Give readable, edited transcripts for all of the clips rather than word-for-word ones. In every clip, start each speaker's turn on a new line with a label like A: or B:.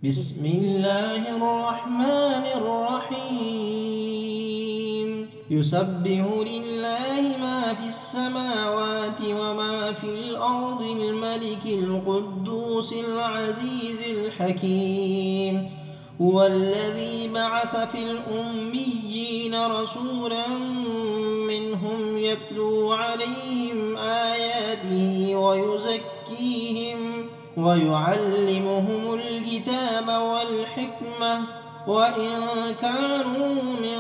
A: بسم الله الرحمن الرحيم يسبح لله ما في السماوات وما في الأرض الملك القدوس العزيز الحكيم هو الذي بعث في الأميين رسولا منهم يتلو عليهم آياته ويزكيهم ويعلمهم الكتاب والحكمة وإن كانوا من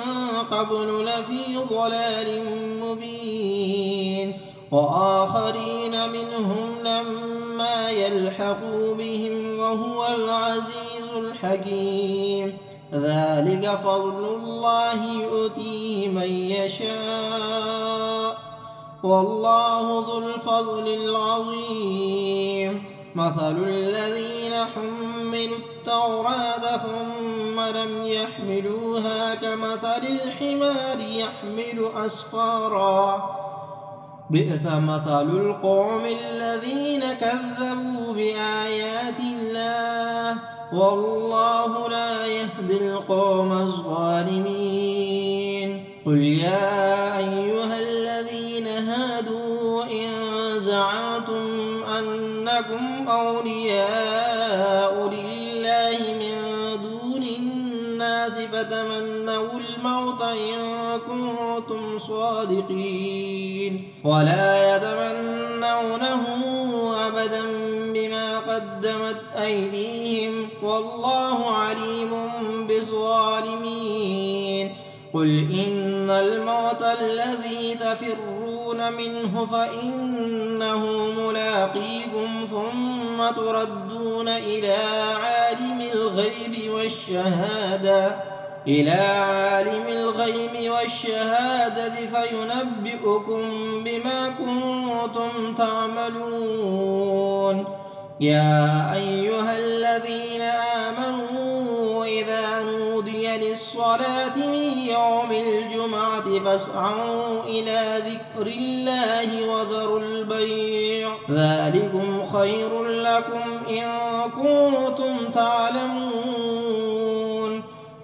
A: قبل لفي ضلال مبين وآخرين منهم لما يلحقوا بهم وهو العزيز الحكيم ذلك فضل الله يؤتيه من يشاء والله ذو الفضل العظيم مثل الذين حملوا التوراة ثم لم يحملوها كمثل الحمار يحمل أسفارا بئس مثل القوم الذين كذبوا بآيات الله والله لا يهدي القوم الظالمين قل يا أيها الذين هادوا إن زعمتم أنكم أولياء لله من دون الناس فتمنوا الموت إن كنتم صادقين ولا يتمنونه أبدا بما قدمت أيديهم والله عليم بالظالمين قل إن الموت الذي تفرون منه فإنه ملاقيكم ثم تردون إلى عالم الغيب والشهادة فينبئكم بما كنتم تعملون يا أيها الذين آمنوا إذا نودي للصلاة من يوم الجمعة فاسعوا إلى ذكر الله وذروا البيع ذلكم خير لكم إن كنتم تعلمون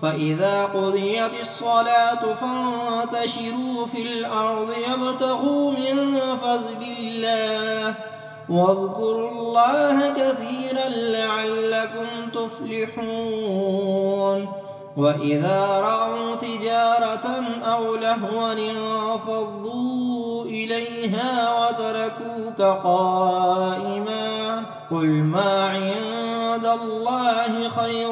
A: فإذا قضيت الصلاة فانتشروا في الأرض وابتغوا من فضل الله واذكروا الله كثيرا لعلكم تفلحون وإذا رأوا تجارة أو لهوا انفضوا إليها وتركوك قائما قل ما عند الله خير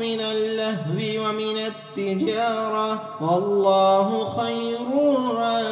A: من اللهو ومن التجارة والله خير الرازقين